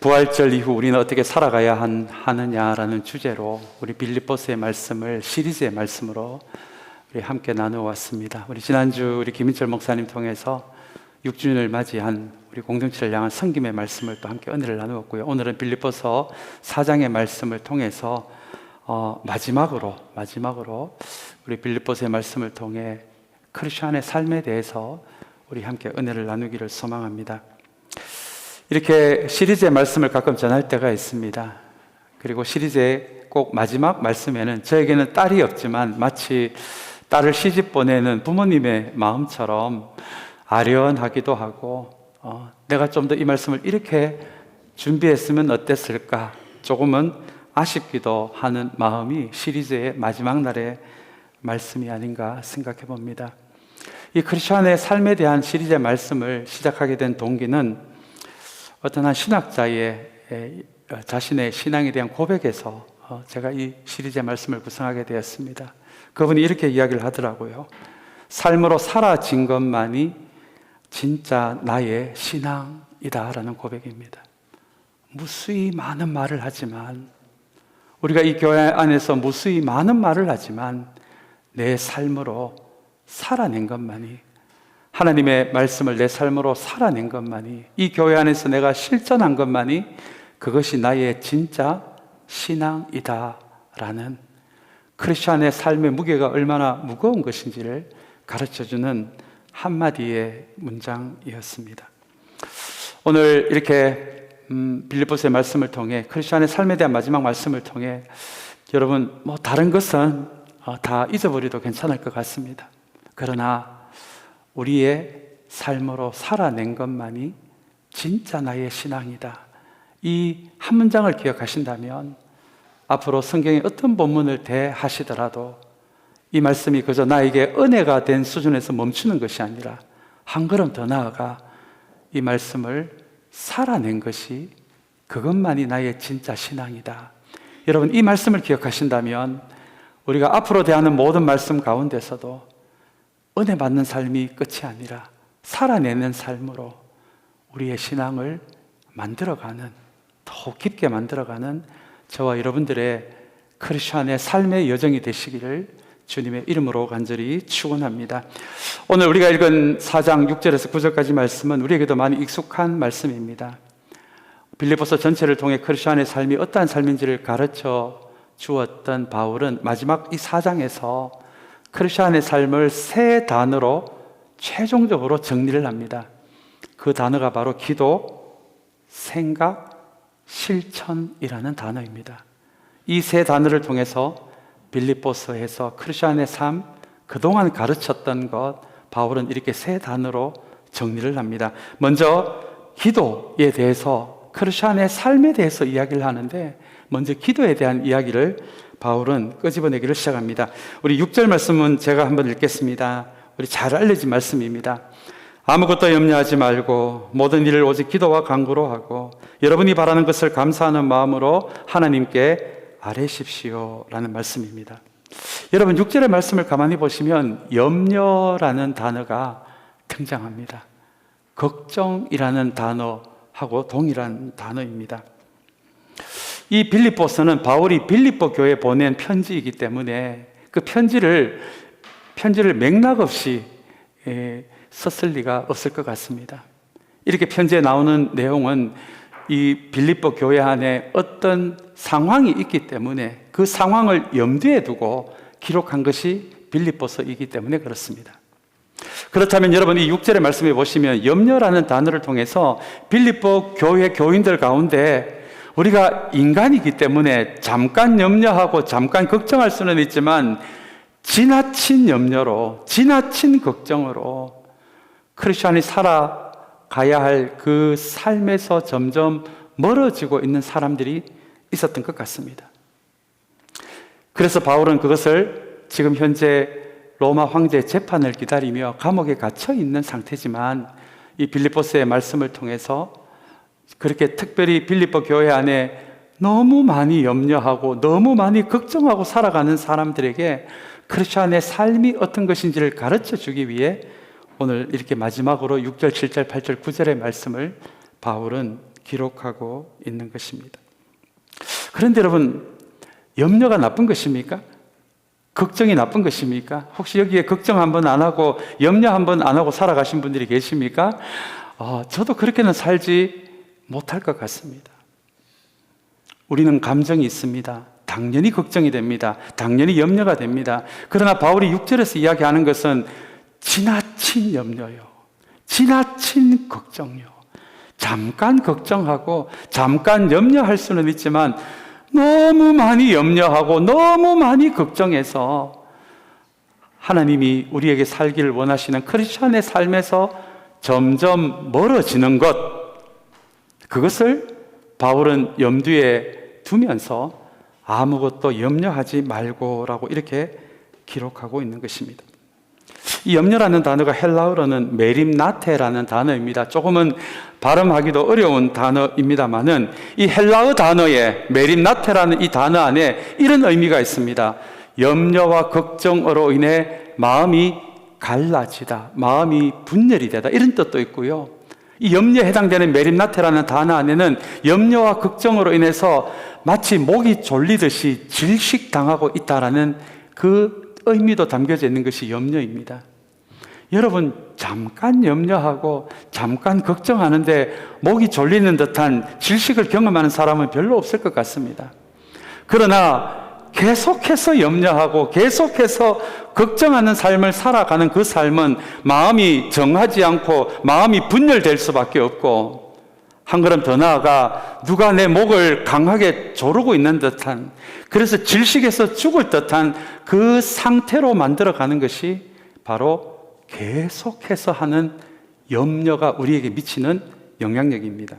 부활절 이후 우리는 어떻게 살아가야 하느냐라는 주제로 우리 빌립보서의 말씀을 시리즈의 말씀으로 우리 함께 나누어 왔습니다. 우리 지난주 우리 김인철 목사님 통해서 6주년을 맞이한 우리 공동체를 향한 섬김의 말씀을 또 함께 은혜를 나누었고요. 오늘은 빌립보서 4장의 말씀을 통해서 마지막으로 우리 빌립보서의 말씀을 통해 크리스천의 삶에 대해서 우리 함께 은혜를 나누기를 소망합니다. 이렇게 시리즈의 말씀을 가끔 전할 때가 있습니다. 그리고 시리즈의 꼭 마지막 말씀에는 저에게는 딸이 없지만 마치 딸을 시집 보내는 부모님의 마음처럼 아련하기도 하고 내가 좀 더 이 말씀을 이렇게 준비했으면 어땠을까 조금은 아쉽기도 하는 마음이 시리즈의 마지막 날의 말씀이 아닌가 생각해 봅니다. 이 크리스천의 삶에 대한 시리즈의 말씀을 시작하게 된 동기는 어떤 한 신학자의 자신의 신앙에 대한 고백에서 제가 이 시리즈의 말씀을 구성하게 되었습니다. 그분이 이렇게 이야기를 하더라고요. 삶으로 사라진 것만이 진짜 나의 신앙이다라는 고백입니다. 무수히 많은 말을 하지만 우리가 이 교회 안에서 무수히 많은 말을 하지만 내 삶으로 살아낸 것만이 하나님의 말씀을 내 삶으로 살아낸 것만이 이 교회 안에서 내가 실천한 것만이 그것이 나의 진짜 신앙이다라는 크리스천의 삶의 무게가 얼마나 무거운 것인지를 가르쳐주는 한마디의 문장이었습니다. 오늘 이렇게 빌립보서의 말씀을 통해 크리스천의 삶에 대한 마지막 말씀을 통해 여러분 다른 것은 다 잊어버려도 괜찮을 것 같습니다. 그러나 우리의 삶으로 살아낸 것만이 진짜 나의 신앙이다. 이 한 문장을 기억하신다면 앞으로 성경의 어떤 본문을 대하시더라도 이 말씀이 그저 나에게 은혜가 된 수준에서 멈추는 것이 아니라 한 걸음 더 나아가 이 말씀을 살아낸 것이 그것만이 나의 진짜 신앙이다. 여러분 이 말씀을 기억하신다면 우리가 앞으로 대하는 모든 말씀 가운데서도 은혜 받는 삶이 끝이 아니라 살아내는 삶으로 우리의 신앙을 만들어가는, 더 깊게 만들어가는 저와 여러분들의 크리스천의 삶의 여정이 되시기를 주님의 이름으로 간절히 축원합니다. 오늘 우리가 읽은 4장 6절에서 9절까지 말씀은 우리에게도 많이 익숙한 말씀입니다. 빌립보서 전체를 통해 크리스천의 삶이 어떠한 삶인지를 가르쳐 주었던 바울은 마지막 이 4장에서 크리스천의 삶을 세 단어로 최종적으로 정리를 합니다. 그 단어가 바로 기도, 생각, 실천이라는 단어입니다. 이 세 단어를 통해서 빌립보서에서 크리스천의 삶, 그동안 가르쳤던 것 바울은 이렇게 세 단어로 정리를 합니다. 먼저 기도에 대해서 크리스천의 삶에 대해서 이야기를 하는데 먼저 기도에 대한 이야기를 바울은 끄집어내기를 시작합니다. 우리 6절 말씀은 제가 한번 읽겠습니다. 우리 잘 알려진 말씀입니다. 아무것도 염려하지 말고 모든 일을 오직 기도와 간구로 하고 여러분이 바라는 것을 감사하는 마음으로 하나님께 아뢰십시오 라는 말씀입니다. 여러분 6절의 말씀을 가만히 보시면 염려라는 단어가 등장합니다. 걱정이라는 단어하고 동일한 단어입니다. 이 빌립보서는 바울이 빌립보 교회에 보낸 편지이기 때문에 그 편지를 맥락 없이 썼을 리가 없을 것 같습니다. 이렇게 편지에 나오는 내용은 이 빌립보 교회 안에 어떤 상황이 있기 때문에 그 상황을 염두에 두고 기록한 것이 빌립보서이기 때문에 그렇습니다. 그렇다면 여러분 이 6절의 말씀에 보시면 염려라는 단어를 통해서 빌립보 교회 교인들 가운데 우리가 인간이기 때문에 잠깐 염려하고 잠깐 걱정할 수는 있지만 지나친 염려로, 지나친 걱정으로 크리스천이 살아가야 할 그 삶에서 점점 멀어지고 있는 사람들이 있었던 것 같습니다. 그래서 바울은 그것을 지금 현재 로마 황제의 재판을 기다리며 감옥에 갇혀 있는 상태지만 이 빌립보서의 말씀을 통해서 그렇게 특별히 빌립보 교회 안에 너무 많이 염려하고 너무 많이 걱정하고 살아가는 사람들에게 크리스천의 삶이 어떤 것인지를 가르쳐 주기 위해 오늘 이렇게 마지막으로 6절, 7절, 8절, 9절의 말씀을 바울은 기록하고 있는 것입니다. 그런데 여러분, 염려가 나쁜 것입니까? 걱정이 나쁜 것입니까? 혹시 여기에 걱정 한번 안 하고 염려 한번 안 하고 살아가신 분들이 계십니까? 저도 그렇게는 살지 못할 것 같습니다. 우리는 감정이 있습니다. 당연히 걱정이 됩니다. 당연히 염려가 됩니다. 그러나 바울이 6절에서 이야기하는 것은 지나친 염려요, 지나친 걱정요. 잠깐 걱정하고 잠깐 염려할 수는 있지만 너무 많이 염려하고 너무 많이 걱정해서 하나님이 우리에게 살기를 원하시는 크리스천의 삶에서 점점 멀어지는 것, 그것을 바울은 염두에 두면서 아무것도 염려하지 말고라고 이렇게 기록하고 있는 것입니다. 이 염려라는 단어가 헬라어로는 메림나테라는 단어입니다. 조금은 발음하기도 어려운 단어입니다만은 이 헬라어 단어에 메림나테라는 이 단어 안에 이런 의미가 있습니다. 염려와 걱정으로 인해 마음이 갈라지다, 마음이 분열이 되다, 이런 뜻도 있고요. 이 염려에 해당되는 메림나테라는 단어 안에는 염려와 걱정으로 인해서 마치 목이 졸리듯이 질식당하고 있다라는 그 의미도 담겨져 있는 것이 염려입니다. 여러분, 잠깐 염려하고 잠깐 걱정하는데 목이 졸리는 듯한 질식을 경험하는 사람은 별로 없을 것 같습니다. 그러나 계속해서 염려하고 계속해서 걱정하는 삶을 살아가는 그 삶은 마음이 정하지 않고 마음이 분열될 수밖에 없고, 한 걸음 더 나아가 누가 내 목을 강하게 조르고 있는 듯한, 그래서 질식해서 죽을 듯한 그 상태로 만들어가는 것이 바로 계속해서 하는 염려가 우리에게 미치는 영향력입니다.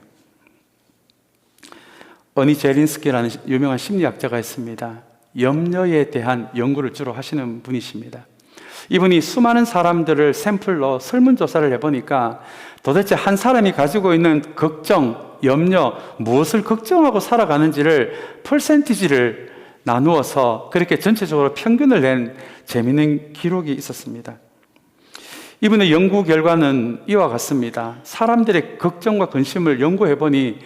어니 제린스키라는 유명한 심리학자가 있습니다. 염려에 대한 연구를 주로 하시는 분이십니다. 이분이 수많은 사람들을 샘플로 설문조사를 해보니까 도대체 한 사람이 가지고 있는 걱정, 염려, 무엇을 걱정하고 살아가는지를 퍼센티지를 나누어서 그렇게 전체적으로 평균을 낸 재미있는 기록이 있었습니다. 이분의 연구 결과는 이와 같습니다. 사람들의 걱정과 근심을 연구해보니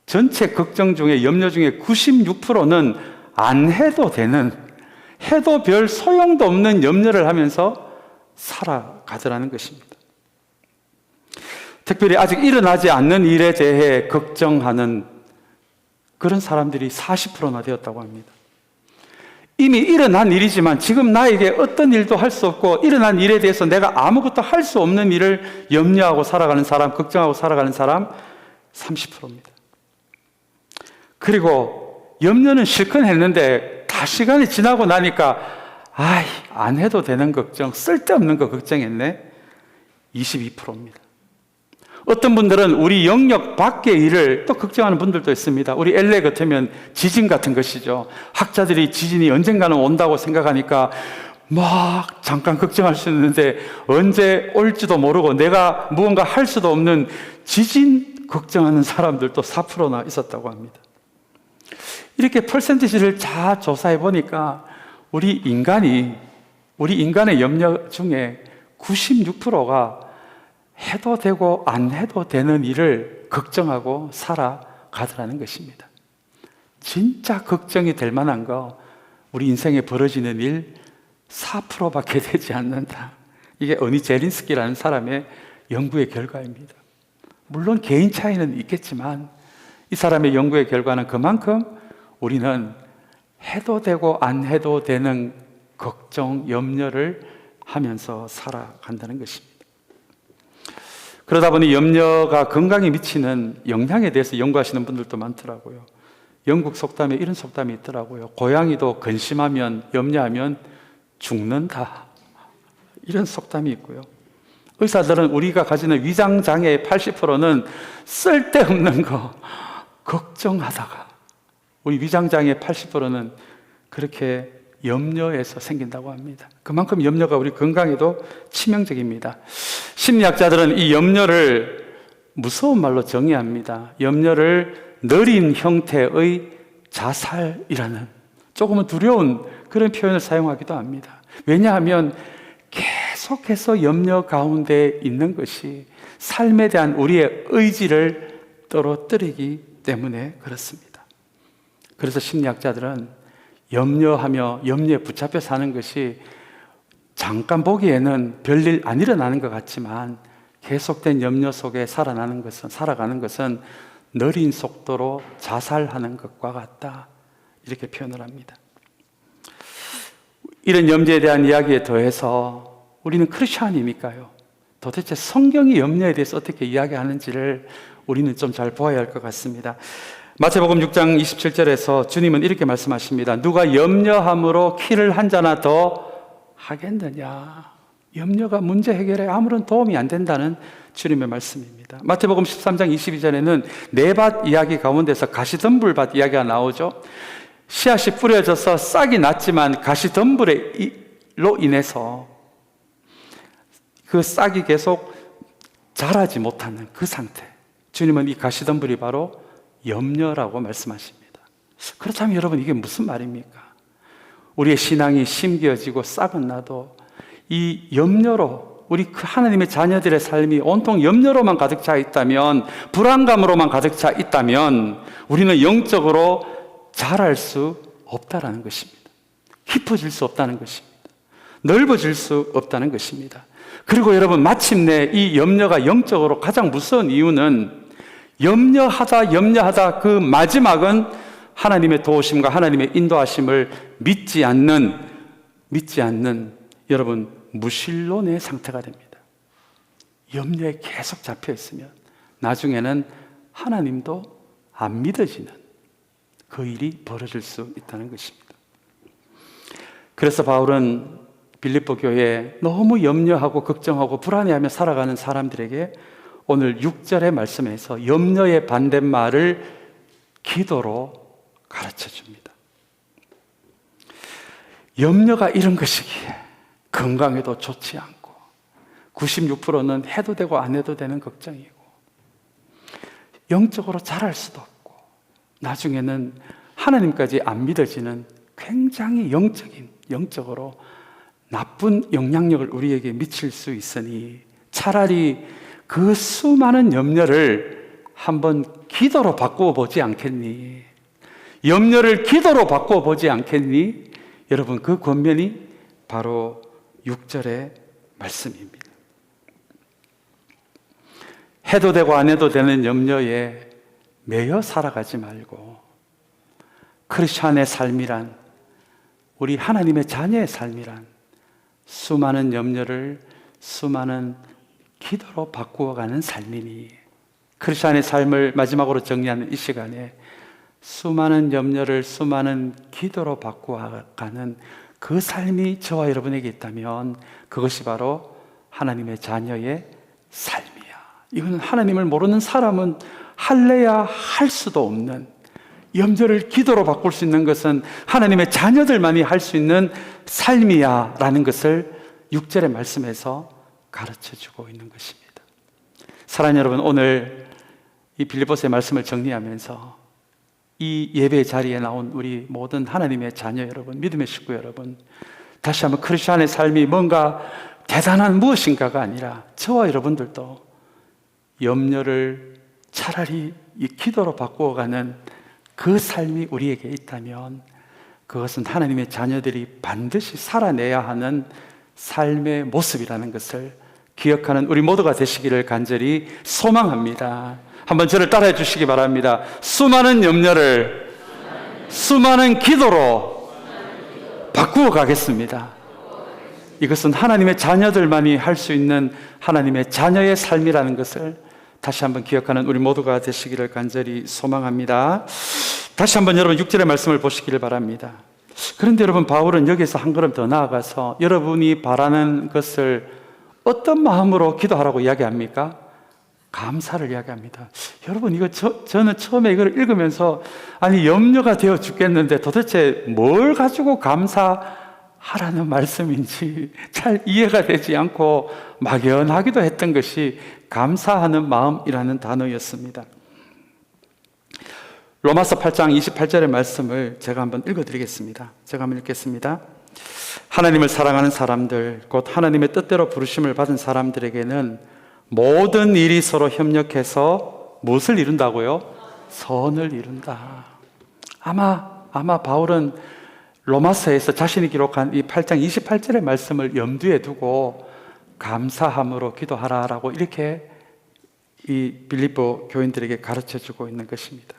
전체 걱정 중에, 염려 중에 96%는 안 해도 되는, 해도 별 소용도 없는 염려를 하면서 살아가더라는 것입니다. 특별히 아직 일어나지 않는 일에 대해 걱정하는 그런 사람들이 40%나 되었다고 합니다. 이미 일어난 일이지만 지금 나에게 어떤 일도 할 수 없고 일어난 일에 대해서 내가 아무것도 할 수 없는 일을 염려하고 살아가는 사람, 걱정하고 살아가는 사람 30%입니다. 그리고 염려는 실컷 했는데 다 시간이 지나고 나니까 안 해도 되는 걱정, 쓸데없는 거 걱정했네, 22%입니다. 어떤 분들은 우리 영역 밖의 일을 또 걱정하는 분들도 있습니다. 우리 LA 같으면 지진 같은 것이죠. 학자들이 지진이 언젠가는 온다고 생각하니까 막 잠깐 걱정할 수 있는데 언제 올지도 모르고 내가 무언가 할 수도 없는 지진 걱정하는 사람들도 4%나 있었다고 합니다. 이렇게 퍼센티지를 다 조사해 보니까 우리 인간의 염려 중에 96%가 해도 되고 안 해도 되는 일을 걱정하고 살아가더라는 것입니다. 진짜 걱정이 될 만한 거, 우리 인생에 벌어지는 일 4%밖에 되지 않는다. 이게 어니 제린스키라는 사람의 연구의 결과입니다. 물론 개인 차이는 있겠지만 이 사람의 연구의 결과는 그만큼 우리는 해도 되고 안 해도 되는 걱정, 염려를 하면서 살아간다는 것입니다. 그러다 보니 염려가 건강에 미치는 영향에 대해서 연구하시는 분들도 많더라고요. 영국 속담에 이런 속담이 있더라고요. 고양이도 근심하면, 염려하면 죽는다, 이런 속담이 있고요. 의사들은 우리가 가지는 위장장애의 80%는 쓸데없는 거 걱정하다가, 우리 위장장애의 80%는 그렇게 염려에서 생긴다고 합니다. 그만큼 염려가 우리 건강에도 치명적입니다. 심리학자들은 이 염려를 무서운 말로 정의합니다. 염려를 느린 형태의 자살이라는 조금은 두려운 그런 표현을 사용하기도 합니다. 왜냐하면 계속해서 염려 가운데 있는 것이 삶에 대한 우리의 의지를 떨어뜨리기 때문에 그렇습니다. 그래서 심리학자들은 염려하며 염려에 붙잡혀 사는 것이 잠깐 보기에는 별일 안 일어나는 것 같지만 계속된 염려 속에 살아가는 것은 느린 속도로 자살하는 것과 같다, 이렇게 표현을 합니다. 이런 염려에 대한 이야기에 더해서 우리는 크리스찬이니까요, 도대체 성경이 염려에 대해서 어떻게 이야기하는지를 우리는 좀 잘 보아야 할 것 같습니다. 마태복음 6장 27절에서 주님은 이렇게 말씀하십니다. 누가 염려함으로 키를 한 잔나 더 하겠느냐. 염려가 문제 해결에 아무런 도움이 안 된다는 주님의 말씀입니다. 마태복음 13장 22절에는 네밭 이야기 가운데서 가시덤불밭 이야기가 나오죠. 씨앗이 뿌려져서 싹이 났지만 가시덤불로 인해서 그 싹이 계속 자라지 못하는 그 상태, 주님은 이 가시덤불이 바로 염려라고 말씀하십니다. 그렇다면 여러분, 이게 무슨 말입니까? 우리의 신앙이 심겨지고 싹은 나도 이 염려로, 우리 하나님의 자녀들의 삶이 온통 염려로만 가득 차 있다면, 불안감으로만 가득 차 있다면 우리는 영적으로 자랄 수 없다는 것입니다. 깊어질 수 없다는 것입니다. 넓어질 수 없다는 것입니다. 그리고 여러분, 마침내 이 염려가 영적으로 가장 무서운 이유는 염려하다 그 마지막은 하나님의 도우심과 하나님의 인도하심을 믿지 않는 여러분, 무신론의 상태가 됩니다. 염려에 계속 잡혀 있으면 나중에는 하나님도 안 믿어지는 그 일이 벌어질 수 있다는 것입니다. 그래서 바울은 빌립보 교회에 너무 염려하고 걱정하고 불안해하며 살아가는 사람들에게 오늘 6절의 말씀에서 염려의 반대말을 기도로 가르쳐 줍니다. 염려가 이런 것이기에 건강에도 좋지 않고 96%는 해도 되고 안 해도 되는 걱정이고 영적으로 자랄 수도 없고 나중에는 하나님까지 안 믿어지는 굉장히 영적으로 나쁜 영향력을 우리에게 미칠 수 있으니 차라리 그 수많은 염려를 한번 기도로 바꾸어 보지 않겠니? 염려를 기도로 바꾸어 보지 않겠니? 여러분, 그 권면이 바로 6절의 말씀입니다. 해도 되고 안 해도 되는 염려에 매여 살아가지 말고 크리스찬의 삶이란, 우리 하나님의 자녀의 삶이란 수많은 염려를 수많은 기도로 바꾸어가는 삶이니, 크리스찬의 삶을 마지막으로 정리하는 이 시간에 수많은 염려를 수많은 기도로 바꾸어가는 그 삶이 저와 여러분에게 있다면 그것이 바로 하나님의 자녀의 삶이야. 이건 하나님을 모르는 사람은 할래야 할 수도 없는, 염려를 기도로 바꿀 수 있는 것은 하나님의 자녀들만이 할 수 있는 삶이야 라는 것을 6절의 말씀에서 가르쳐주고 있는 것입니다. 사랑하는 여러분, 오늘 이 빌립보서의 말씀을 정리하면서 이 예배 자리에 나온 우리 모든 하나님의 자녀 여러분, 믿음의 식구 여러분, 다시 한번 크리스찬의 삶이 뭔가 대단한 무엇인가가 아니라 저와 여러분들도 염려를 차라리 이 기도로 바꾸어가는 그 삶이 우리에게 있다면 그것은 하나님의 자녀들이 반드시 살아내야 하는 삶의 모습이라는 것을 기억하는 우리 모두가 되시기를 간절히 소망합니다. 한번 저를 따라해 주시기 바랍니다. 수많은 염려를 수많은 기도로 바꾸어 가겠습니다. 이것은 하나님의 자녀들만이 할 수 있는 하나님의 자녀의 삶이라는 것을 다시 한번 기억하는 우리 모두가 되시기를 간절히 소망합니다. 다시 한번 여러분 6절의 말씀을 보시기를 바랍니다. 그런데 여러분, 바울은 여기서 한 걸음 더 나아가서 여러분이 바라는 것을 어떤 마음으로 기도하라고 이야기합니까? 감사를 이야기합니다. 여러분, 이거 저는 처음에 이걸 읽으면서 아니 염려가 되어 죽겠는데 도대체 뭘 가지고 감사하라는 말씀인지 잘 이해가 되지 않고 막연하기도 했던 것이 감사하는 마음이라는 단어였습니다. 로마서 8장 28절의 말씀을 제가 한번 읽어드리겠습니다. 제가 한번 읽겠습니다. 하나님을 사랑하는 사람들, 곧 하나님의 뜻대로 부르심을 받은 사람들에게는 모든 일이 서로 협력해서 무엇을 이룬다고요? 선을 이룬다. 아마 바울은 로마서에서 자신이 기록한 이 8장 28절의 말씀을 염두에 두고 감사함으로 기도하라라고 이렇게 이 빌립보 교인들에게 가르쳐 주고 있는 것입니다.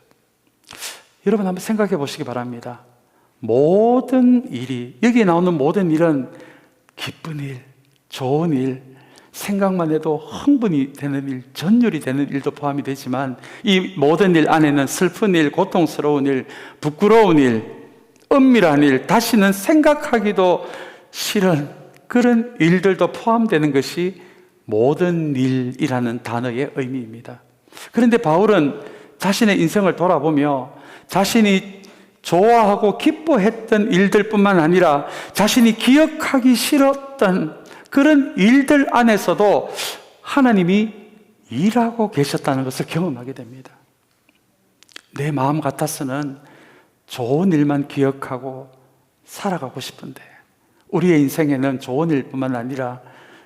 여러분 한번 생각해 보시기 바랍니다. 모든 일이, 여기에 나오는 모든 일은 기쁜 일, 좋은 일, 생각만 해도 흥분이 되는 일, 전율이 되는 일도 포함이 되지만 이 모든 일 안에는 슬픈 일, 고통스러운 일, 부끄러운 일, 은밀한 일, 다시는 생각하기도 싫은 그런 일들도 포함되는 것이 모든 일이라는 단어의 의미입니다. 그런데 바울은 자신의 인생을 돌아보며 자신이 좋아하고 기뻐했던 일들뿐만 아니라 자신이 기억하기 싫었던 그런 일들 안에서도 하나님이 일하고 계셨다는 것을 경험하게 됩니다. 내 마음 같아서는 좋은 일만 기억하고 살아가고 싶은데 우리의 인생에는 좋은 일뿐만 아니라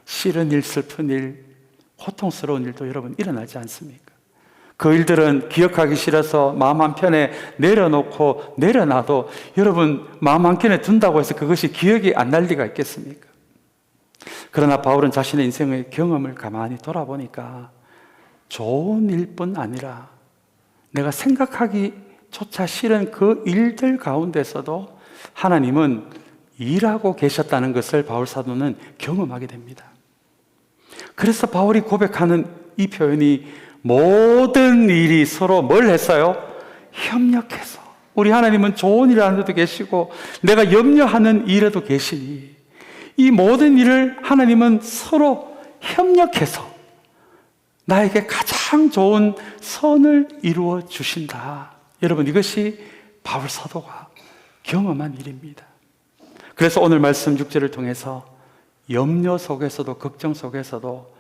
싫은 일, 슬픈 일, 고통스러운 일도 여러분 일어나지 않습니까? 그 일들은 기억하기 싫어서 마음 한편에 내려놓고 내려놔도 여러분 마음 한켠에 둔다고 해서 그것이 기억이 안 날 리가 있겠습니까? 그러나 바울은 자신의 인생의 경험을 가만히 돌아보니까 좋은 일뿐 아니라 내가 생각하기조차 싫은 그 일들 가운데서도 하나님은 일하고 계셨다는 것을 바울 사도는 경험하게 됩니다. 그래서 바울이 고백하는 이 표현이 모든 일이 서로 뭘 했어요? 협력해서. 우리 하나님은 좋은 일 하는 데도 계시고 내가 염려하는 일에도 계시니 이 모든 일을 하나님은 서로 협력해서 나에게 가장 좋은 선을 이루어 주신다. 여러분, 이것이 바울 사도가 경험한 일입니다. 그래서 오늘 말씀 6절을 통해서 염려 속에서도 걱정 속에서도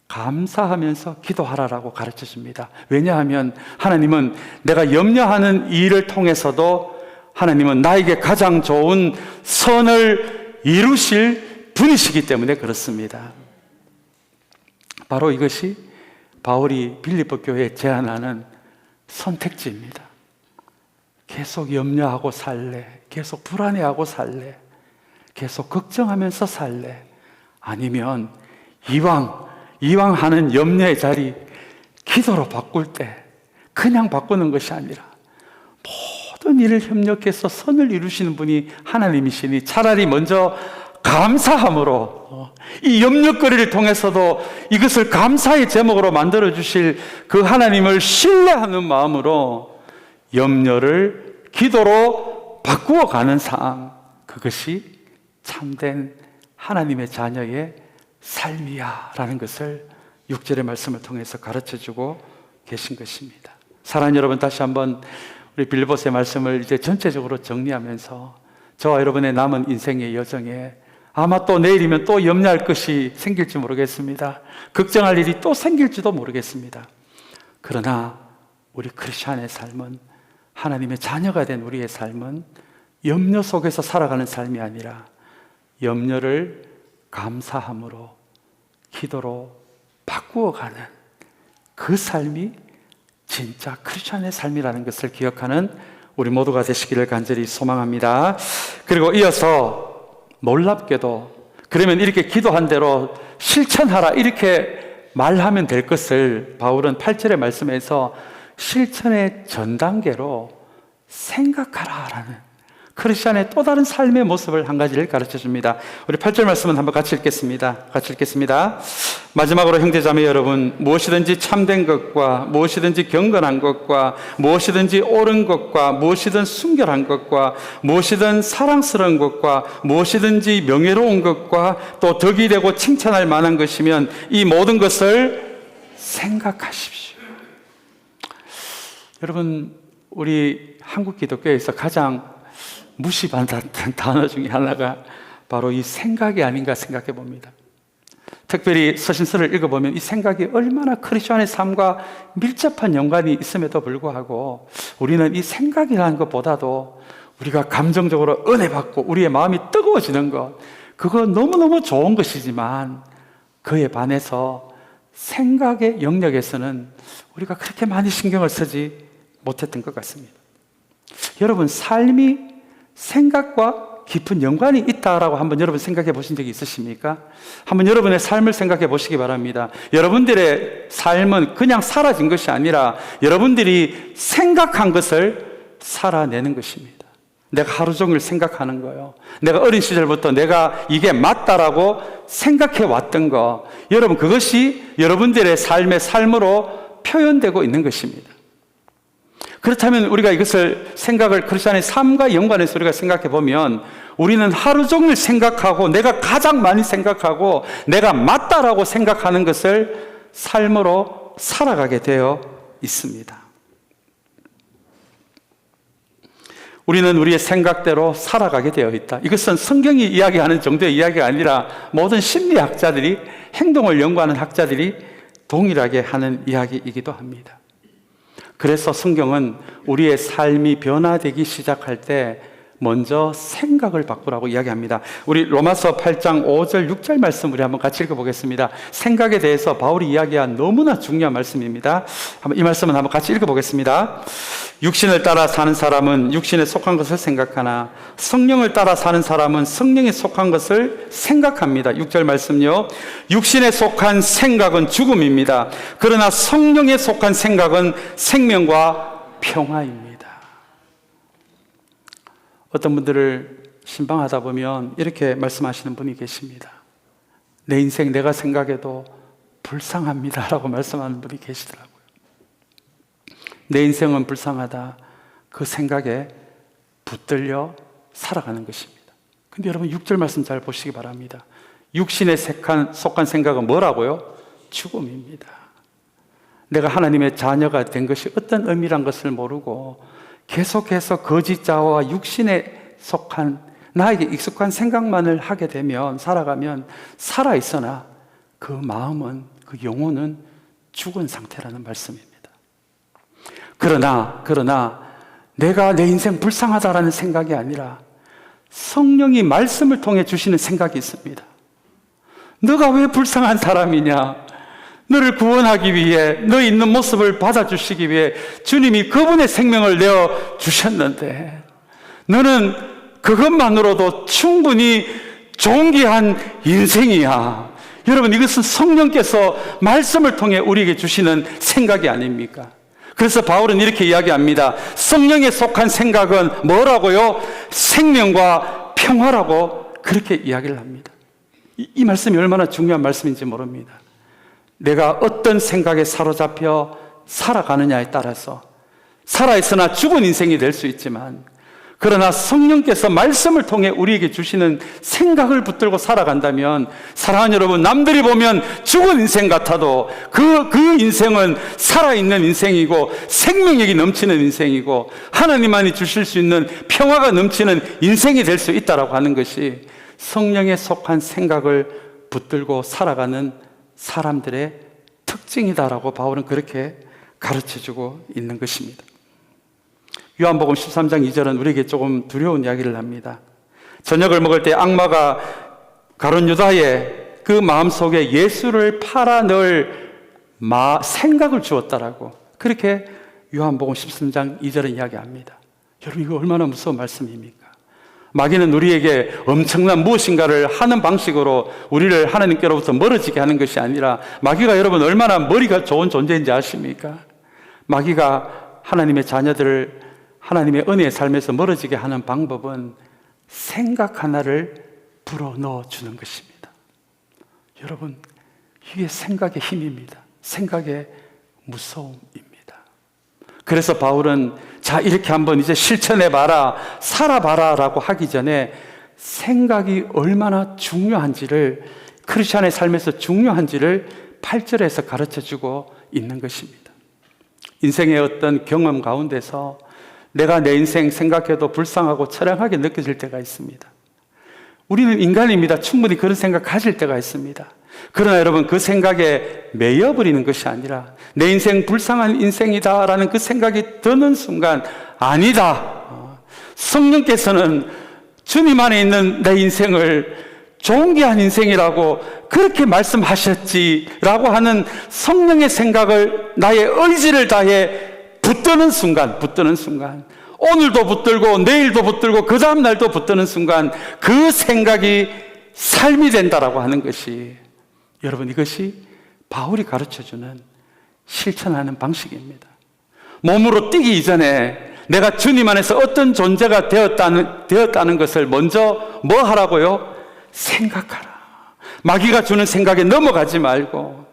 감사하면서 기도하라라고 가르쳐 줍니다. 왜냐하면 하나님은 내가 염려하는 일을 통해서도 하나님은 나에게 가장 좋은 선을 이루실 분이시기 때문에 그렇습니다. 바로 이것이 바울이 빌립보 교회에 제안하는 선택지입니다. 계속 염려하고 살래? 계속 불안해하고 살래? 계속 걱정하면서 살래? 아니면 이왕 하는 염려의 자리 기도로 바꿀 때 그냥 바꾸는 것이 아니라 모든 일을 협력해서 선을 이루시는 분이 하나님이시니 차라리 먼저 감사함으로 이 염려거리를 통해서도 이것을 감사의 제목으로 만들어 주실 그 하나님을 신뢰하는 마음으로 염려를 기도로 바꾸어 가는 삶, 그것이 참된 하나님의 자녀의 삶이야 라는 것을 6절의 말씀을 통해서 가르쳐주고 계신 것입니다. 사랑하는 여러분, 다시 한번 우리 빌립보서의 말씀을 이제 전체적으로 정리하면서 저와 여러분의 남은 인생의 여정에 아마 또 내일이면 또 염려할 것이 생길지 모르겠습니다. 걱정할 일이 또 생길지도 모르겠습니다. 그러나 우리 크리스찬의 삶은, 하나님의 자녀가 된 우리의 삶은 염려 속에서 살아가는 삶이 아니라 염려를 감사함으로 기도로 바꾸어가는 그 삶이 진짜 크리스찬의 삶이라는 것을 기억하는 우리 모두가 되시기를 간절히 소망합니다. 그리고 이어서 놀랍게도 그러면 이렇게 기도한 대로 실천하라 이렇게 말하면 될 것을 바울은 8절의 말씀에서 실천의 전 단계로 생각하라라는 크리스찬의 또 다른 삶의 모습을 한 가지를 가르쳐 줍니다. 우리 8절 말씀은 한번 같이 읽겠습니다. 마지막으로 형제자매 여러분, 무엇이든지 참된 것과 무엇이든지 경건한 것과 무엇이든지 옳은 것과 무엇이든 순결한 것과 무엇이든 사랑스러운 것과 무엇이든지 명예로운 것과 또 덕이 되고 칭찬할 만한 것이면 이 모든 것을 생각하십시오. 여러분, 우리 한국 기독교에서 가장 무시받았던 단어 중에 하나가 바로 이 생각이 아닌가 생각해 봅니다. 특별히 서신서를 읽어보면 이 생각이 얼마나 크리스천의 삶과 밀접한 연관이 있음에도 불구하고 우리는 이 생각이라는 것보다도 우리가 감정적으로 은혜받고 우리의 마음이 뜨거워지는 것, 그거 너무너무 좋은 것이지만 그에 반해서 생각의 영역에서는 우리가 그렇게 많이 신경을 쓰지 못했던 것 같습니다. 여러분, 삶이 생각과 깊은 연관이 있다라고 한번 여러분 생각해 보신 적이 있으십니까? 한번 여러분의 삶을 생각해 보시기 바랍니다. 여러분들의 삶은 그냥 사라진 것이 아니라 여러분들이 생각한 것을 살아내는 것입니다. 내가 하루 종일 생각하는 거요. 내가 어린 시절부터 내가 이게 맞다라고 생각해 왔던 거, 여러분 그것이 여러분들의 삶의 삶으로 표현되고 있는 것입니다. 그렇다면 우리가 이것을 생각을 크리스천의 삶과 연관해서 우리가 생각해 보면 우리는 하루 종일 생각하고 내가 가장 많이 생각하고 내가 맞다라고 생각하는 것을 삶으로 살아가게 되어 있습니다. 우리는 우리의 생각대로 살아가게 되어 있다. 이것은 성경이 이야기하는 정도의 이야기가 아니라 모든 심리학자들이, 행동을 연구하는 학자들이 동일하게 하는 이야기이기도 합니다. 그래서 성경은 우리의 삶이 변화되기 시작할 때 먼저 생각을 바꾸라고 이야기합니다. 우리 로마서 8장 5절 6절 말씀 우리 한번 같이 읽어보겠습니다. 생각에 대해서 바울이 이야기한 너무나 중요한 말씀입니다. 이 말씀은 한번 같이 읽어보겠습니다. 육신을 따라 사는 사람은 육신에 속한 것을 생각하나 성령을 따라 사는 사람은 성령에 속한 것을 생각합니다. 6절 말씀요. 육신에 속한 생각은 죽음입니다. 그러나 성령에 속한 생각은 생명과 평화입니다. 어떤 분들을 신방하다 보면 이렇게 말씀하시는 분이 계십니다. 내 인생 내가 생각해도 불쌍합니다 라고 말씀하는 분이 계시더라고요. 내 인생은 불쌍하다, 그 생각에 붙들려 살아가는 것입니다. 근데 여러분 6절 말씀 잘 보시기 바랍니다. 육신에 속한 생각은 뭐라고요? 죽음입니다. 내가 하나님의 자녀가 된 것이 어떤 의미란 것을 모르고 계속해서 거짓 자아와 육신에 속한 나에게 익숙한 생각만을 하게 되면, 살아가면 살아있으나 그 마음은, 그 영혼은 죽은 상태라는 말씀입니다. 그러나 내가 내 인생 불쌍하다라는 생각이 아니라 성령이 말씀을 통해 주시는 생각이 있습니다. 너가 왜 불쌍한 사람이냐? 너를 구원하기 위해, 너 있는 모습을 받아주시기 위해 주님이 그분의 생명을 내어 주셨는데 너는 그것만으로도 충분히 존귀한 인생이야. 여러분, 이것은 성령께서 말씀을 통해 우리에게 주시는 생각이 아닙니까? 그래서 바울은 이렇게 이야기합니다. 성령에 속한 생각은 뭐라고요? 생명과 평화라고 그렇게 이야기를 합니다. 이 말씀이 얼마나 중요한 말씀인지 모릅니다. 내가 어떤 생각에 사로잡혀 살아가느냐에 따라서 살아있으나 죽은 인생이 될 수 있지만, 그러나 성령께서 말씀을 통해 우리에게 주시는 생각을 붙들고 살아간다면, 사랑하는 여러분, 남들이 보면 죽은 인생 같아도 그 인생은 살아있는 인생이고 생명력이 넘치는 인생이고 하나님만이 주실 수 있는 평화가 넘치는 인생이 될 수 있다라고 하는 것이 성령에 속한 생각을 붙들고 살아가는 사람들의 특징이다라고 바울은 그렇게 가르쳐주고 있는 것입니다. 요한복음 13장 2절은 우리에게 조금 두려운 이야기를 합니다. 저녁을 먹을 때 악마가 가룟 유다의 그 마음속에 예수를 팔아 넣을 생각을 주었다라고, 그렇게 요한복음 13장 2절은 이야기합니다. 여러분, 이거 얼마나 무서운 말씀입니까? 마귀는 우리에게 엄청난 무엇인가를 하는 방식으로 우리를 하나님께로부터 멀어지게 하는 것이 아니라, 마귀가 여러분 얼마나 머리가 좋은 존재인지 아십니까? 마귀가 하나님의 자녀들을 하나님의 은혜의 삶에서 멀어지게 하는 방법은 생각 하나를 불어넣어 주는 것입니다. 여러분, 이게 생각의 힘입니다. 생각의 무서움입니다. 그래서 바울은 자, 이렇게 한번 이제 실천해봐라, 살아봐라 라고 하기 전에 생각이 얼마나 중요한지를, 크리스천의 삶에서 중요한지를 8절에서 가르쳐주고 있는 것입니다. 인생의 어떤 경험 가운데서 내가 내 인생 생각해도 불쌍하고 처량하게 느껴질 때가 있습니다. 우리는 인간입니다. 충분히 그런 생각 가질 때가 있습니다. 그러나 여러분, 그 생각에 매여버리는 것이 아니라 내 인생 불쌍한 인생이다라는 그 생각이 드는 순간, 아니다, 성령께서는 주님 안에 있는 내 인생을 좋은 게 한 인생이라고 그렇게 말씀하셨지라고 하는 성령의 생각을, 나의 의지를 다해 붙드는 순간, 오늘도 붙들고 내일도 붙들고 그 다음 날도 붙드는 순간 그 생각이 삶이 된다라고 하는 것이, 여러분, 이것이 바울이 가르쳐주는 실천하는 방식입니다. 몸으로 뛰기 이전에 내가 주님 안에서 어떤 존재가 되었다는 것을 먼저 뭐 하라고요? 생각하라. 마귀가 주는 생각에 넘어가지 말고,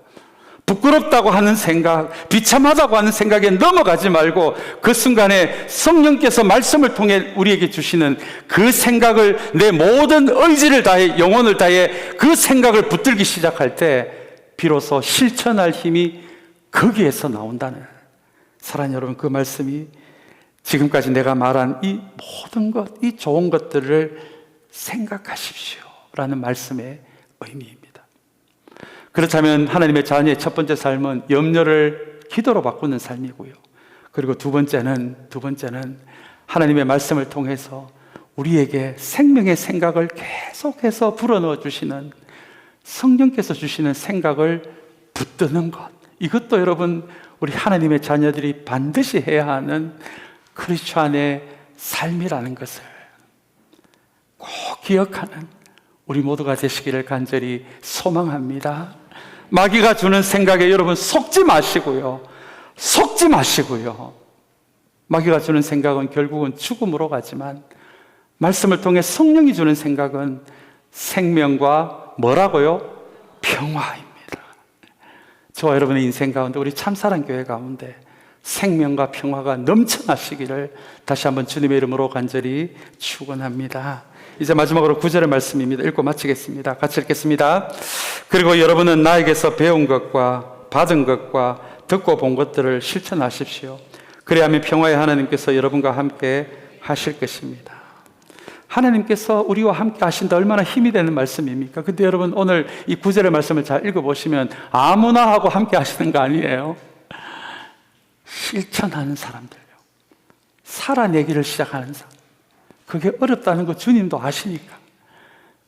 부끄럽다고 하는 생각, 비참하다고 하는 생각에 넘어가지 말고, 그 순간에 성령께서 말씀을 통해 우리에게 주시는 그 생각을, 내 모든 의지를 다해, 영혼을 다해 그 생각을 붙들기 시작할 때 비로소 실천할 힘이 거기에서 나온다는, 사랑하는 여러분, 그 말씀이 지금까지 내가 말한 이 모든 것, 이 좋은 것들을 생각하십시오 라는 말씀의 의미입니다. 그렇다면 하나님의 자녀의 첫 번째 삶은 염려를 기도로 바꾸는 삶이고요. 그리고 두 번째는 하나님의 말씀을 통해서 우리에게 생명의 생각을 계속해서 불어넣어 주시는, 성령께서 주시는 생각을 붙드는 것. 이것도 여러분, 우리 하나님의 자녀들이 반드시 해야 하는 크리스찬의 삶이라는 것을 꼭 기억하는 우리 모두가 되시기를 간절히 소망합니다. 마귀가 주는 생각에 여러분 속지 마시고요. 마귀가 주는 생각은 결국은 죽음으로 가지만, 말씀을 통해 성령이 주는 생각은 생명과 뭐라고요? 평화입니다. 저와 여러분의 인생 가운데, 우리 참사랑교회 가운데 생명과 평화가 넘쳐나시기를 다시 한번 주님의 이름으로 간절히 축원합니다. 이제 마지막으로 9절의 말씀입니다. 읽고 마치겠습니다. 같이 읽겠습니다. 그리고 여러분은 나에게서 배운 것과 받은 것과 듣고 본 것들을 실천하십시오. 그래야만 평화의 하나님께서 여러분과 함께 하실 것입니다. 하나님께서 우리와 함께 하신다, 얼마나 힘이 되는 말씀입니까? 근데 여러분, 오늘 이 9절의 말씀을 잘 읽어보시면 아무나 하고 함께 하시는 거 아니에요. 실천하는 사람들요, 살아내기를 시작하는 사람. 그게 어렵다는 거 주님도 아시니까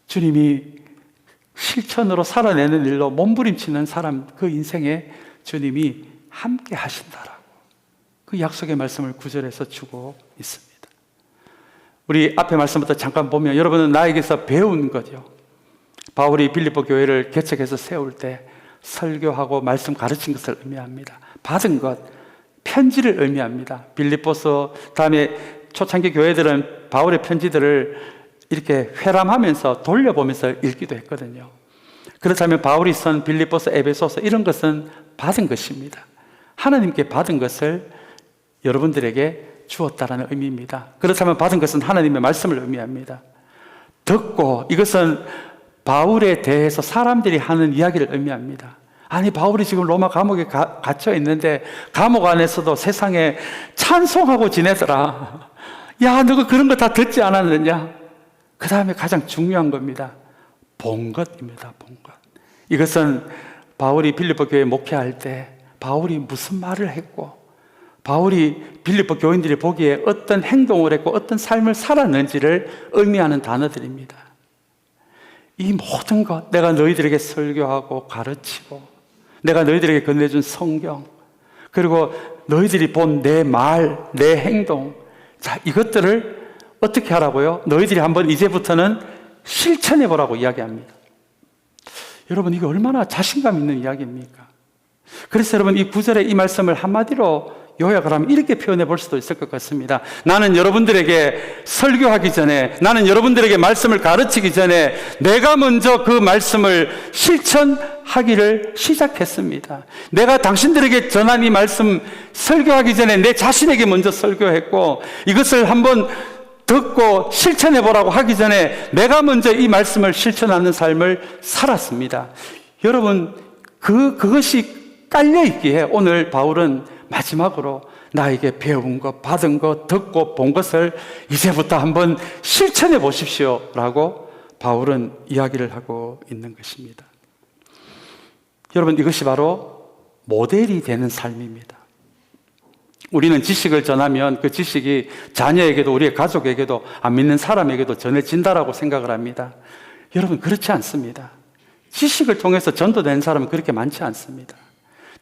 주님이 실천으로 살아내는 일로 몸부림치는 사람, 그 인생에 주님이 함께 하신다라고 그 약속의 말씀을 9절에서 주고 있습니다. 우리 앞에 말씀부터 잠깐 보면, 여러분은 나에게서 배운 거죠. 바울이 빌립보 교회를 개척해서 세울 때 설교하고 말씀 가르친 것을 의미합니다. 받은 것, 편지를 의미합니다. 빌립보서, 다음에 초창기 교회들은 바울의 편지들을 이렇게 회람하면서 돌려보면서 읽기도 했거든요. 그렇다면 바울이 쓴 빌립보서, 에베소서, 이런 것은 받은 것입니다. 하나님께 받은 것을 여러분들에게 주었다라는 의미입니다. 그렇다면 받은 것은 하나님의 말씀을 의미합니다. 듣고, 이것은 바울에 대해서 사람들이 하는 이야기를 의미합니다. 아니, 바울이 지금 로마 감옥에 갇혀 있는데 감옥 안에서도 세상에 찬송하고 지내더라. 야, 너가 그런 거 다 듣지 않았느냐? 그 다음에 가장 중요한 겁니다. 본 것입니다. 본 것. 이것은 바울이 빌립보 교회에 목회할 때 바울이 무슨 말을 했고, 바울이 빌립보 교인들이 보기에 어떤 행동을 했고 어떤 삶을 살았는지를 의미하는 단어들입니다. 이 모든 것, 내가 너희들에게 설교하고 가르치고, 내가 너희들에게 건네준 성경, 그리고 너희들이 본 내 말, 내 행동, 자, 이것들을 어떻게 하라고요? 너희들이 한번 이제부터는 실천해 보라고 이야기합니다. 여러분, 이게 얼마나 자신감 있는 이야기입니까? 그래서 여러분, 이 9절의 이 말씀을 한마디로 요약을 하면 이렇게 표현해 볼 수도 있을 것 같습니다. 나는 여러분들에게 설교하기 전에, 나는 여러분들에게 말씀을 가르치기 전에 내가 먼저 그 말씀을 실천하기를 시작했습니다. 내가 당신들에게 전한 이 말씀 설교하기 전에 내 자신에게 먼저 설교했고, 이것을 한번 듣고 실천해 보라고 하기 전에 내가 먼저 이 말씀을 실천하는 삶을 살았습니다. 여러분, 그것이 깔려 있기에 오늘 바울은 마지막으로 나에게 배운 것, 받은 것, 듣고 본 것을 이제부터 한번 실천해 보십시오 라고 바울은 이야기를 하고 있는 것입니다. 여러분, 이것이 바로 모델이 되는 삶입니다. 우리는 지식을 전하면 그 지식이 자녀에게도, 우리의 가족에게도, 안 믿는 사람에게도 전해진다라고 생각을 합니다. 여러분, 그렇지 않습니다. 지식을 통해서 전도된 사람은 그렇게 많지 않습니다.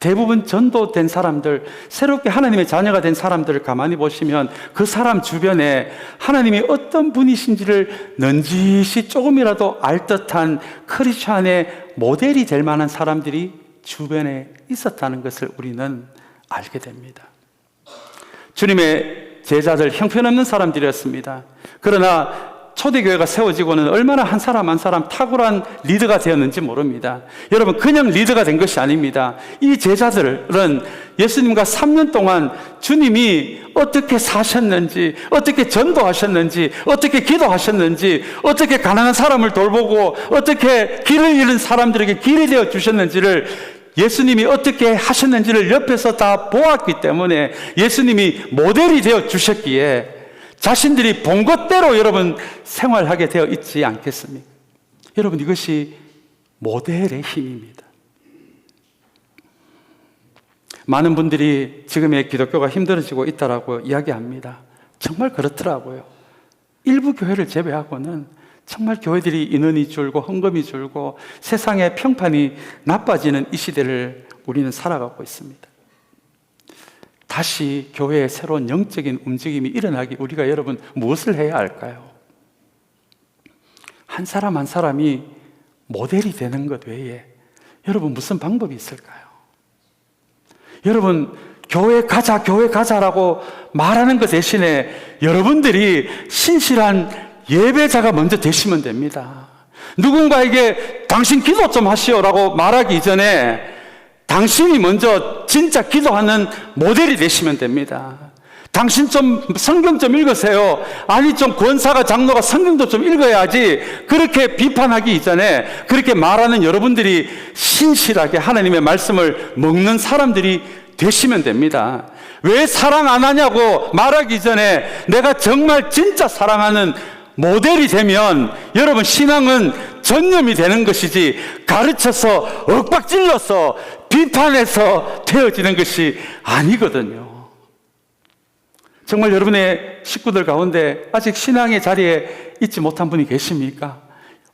대부분 전도된 사람들, 새롭게 하나님의 자녀가 된 사람들을 가만히 보시면 그 사람 주변에 하나님이 어떤 분이신지를 넌지시 조금이라도 알 듯한 크리스찬의 모델이 될 만한 사람들이 주변에 있었다는 것을 우리는 알게 됩니다. 주님의 제자들 형편없는 사람들이었습니다. 그러나 초대교회가 세워지고는 얼마나 한 사람 한 사람 탁월한 리더가 되었는지 모릅니다. 여러분, 그냥 리더가 된 것이 아닙니다. 이 제자들은 예수님과 3년 동안 주님이 어떻게 사셨는지, 어떻게 전도하셨는지, 어떻게 기도하셨는지, 어떻게 가난한 사람을 돌보고 어떻게 길을 잃은 사람들에게 길이 되어 주셨는지를, 예수님이 어떻게 하셨는지를 옆에서 다 보았기 때문에 예수님이 모델이 되어 주셨기에 자신들이 본 것대로 여러분 생활하게 되어 있지 않겠습니까? 여러분, 이것이 모델의 힘입니다. 많은 분들이 지금의 기독교가 힘들어지고 있다라고 이야기합니다. 정말 그렇더라고요. 일부 교회를 제외하고는 정말 교회들이 인원이 줄고 헌금이 줄고 세상의 평판이 나빠지는 이 시대를 우리는 살아가고 있습니다. 다시 교회의 새로운 영적인 움직임이 일어나기 우리가 여러분 무엇을 해야 할까요? 한 사람 한 사람이 모델이 되는 것 외에 여러분 무슨 방법이 있을까요? 여러분, 교회 가자라고 말하는 것 대신에 여러분들이 신실한 예배자가 먼저 되시면 됩니다. 누군가에게 당신 기도 좀 하시오라고 말하기 전에 당신이 먼저 진짜 기도하는 모델이 되시면 됩니다. 당신 좀 성경 좀 읽으세요. 아니, 좀 권사가 장로가 성경도 좀 읽어야지. 그렇게 비판하기 이전에 그렇게 말하는 여러분들이 신실하게 하나님의 말씀을 먹는 사람들이 되시면 됩니다. 왜 사랑 안 하냐고 말하기 전에 내가 정말 진짜 사랑하는 모델이 되면 여러분, 신앙은 전념이 되는 것이지 가르쳐서 윽박질러서 비판해서 되어지는 것이 아니거든요. 정말 여러분의 식구들 가운데 아직 신앙의 자리에 있지 못한 분이 계십니까?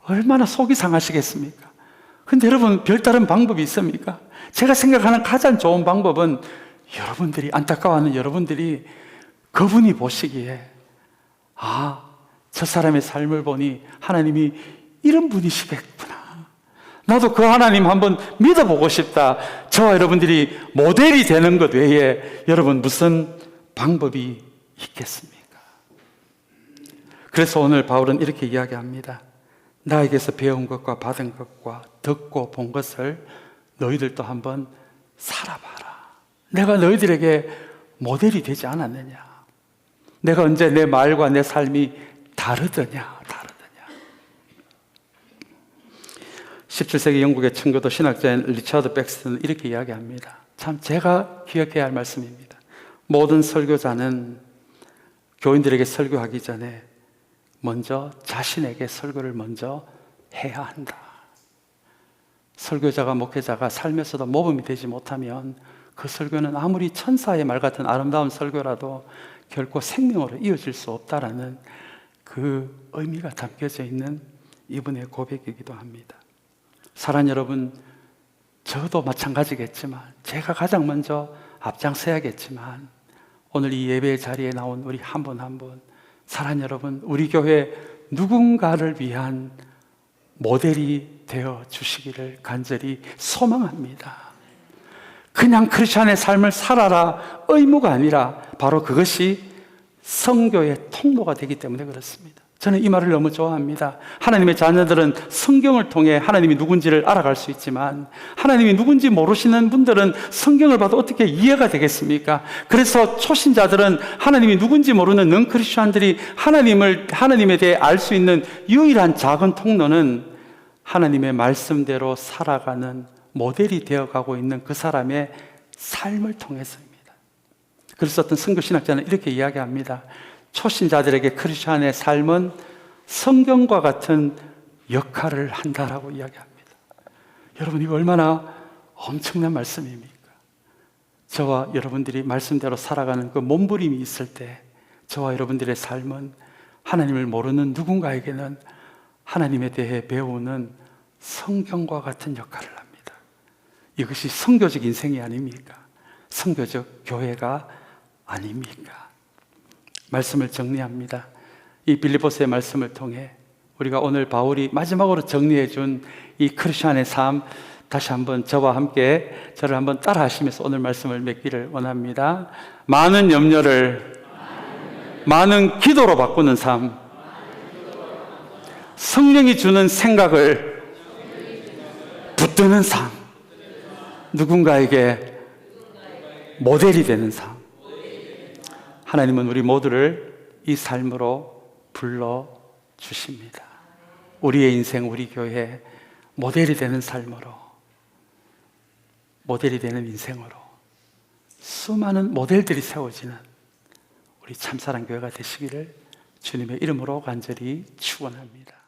얼마나 속이 상하시겠습니까? 근데 여러분, 별다른 방법이 있습니까? 제가 생각하는 가장 좋은 방법은 여러분들이, 안타까워하는 여러분들이 그분이 보시기에 저 사람의 삶을 보니 하나님이 이런 분이시겠구나, 나도 그 하나님 한번 믿어보고 싶다. 저와 여러분들이 모델이 되는 것 외에 여러분 무슨 방법이 있겠습니까? 그래서 오늘 바울은 이렇게 이야기합니다. 나에게서 배운 것과 받은 것과 듣고 본 것을 너희들도 한번 살아봐라. 내가 너희들에게 모델이 되지 않았느냐? 내가 언제 내 말과 내 삶이 다르더냐? 17세기 영국의 청교도 신학자인 리처드 백스턴은 이렇게 이야기합니다. 참 제가 기억해야 할 말씀입니다. 모든 설교자는 교인들에게 설교하기 전에 먼저 자신에게 설교를 먼저 해야 한다. 설교자가, 목회자가 삶에서도 모범이 되지 못하면 그 설교는 아무리 천사의 말 같은 아름다운 설교라도 결코 생명으로 이어질 수 없다라는 그 의미가 담겨져 있는 이분의 고백이기도 합니다. 사랑 여러분, 저도 마찬가지겠지만 제가 가장 먼저 앞장서야겠지만 오늘 이 예배의 자리에 나온 우리 한 분 한 분, 사랑 여러분, 우리 교회 누군가를 위한 모델이 되어 주시기를 간절히 소망합니다. 그냥 크리스찬의 삶을 살아라 의무가 아니라 바로 그것이 선교의 통로가 되기 때문에 그렇습니다. 저는 이 말을 너무 좋아합니다. 하나님의 자녀들은 성경을 통해 하나님이 누군지를 알아갈 수 있지만 하나님이 누군지 모르시는 분들은 성경을 봐도 어떻게 이해가 되겠습니까? 그래서 초신자들은 하나님이 누군지 모르는 넌 크리스찬들이 하나님에 대해 알 수 있는 유일한 작은 통로는 하나님의 말씀대로 살아가는 모델이 되어가고 있는 그 사람의 삶을 통해서입니다. 그래서 어떤 선교신학자는 이렇게 이야기합니다. 초신자들에게 크리스찬의 삶은 성경과 같은 역할을 한다라고 이야기합니다. 여러분, 이거 얼마나 엄청난 말씀입니까? 저와 여러분들이 말씀대로 살아가는 그 몸부림이 있을 때 저와 여러분들의 삶은 하나님을 모르는 누군가에게는 하나님에 대해 배우는 성경과 같은 역할을 합니다. 이것이 선교적 인생이 아닙니까? 선교적 교회가 아닙니까? 말씀을 정리합니다. 이 빌립보서의 말씀을 통해 우리가 오늘 바울이 마지막으로 정리해 준 이 크리스천의 삶, 다시 한번 저와 함께 저를 한번 따라 하시면서 오늘 말씀을 맺기를 원합니다. 많은 염려를 많은 기도로 바꾸는 삶, 성령이 주는 생각을 붙드는 삶, 누군가에게 모델이 되는 삶. 하나님은 우리 모두를 이 삶으로 불러주십니다. 우리의 인생, 우리 교회 모델이 되는 삶으로, 모델이 되는 인생으로 수많은 모델들이 세워지는 우리 참사랑 교회가 되시기를 주님의 이름으로 간절히 축원합니다.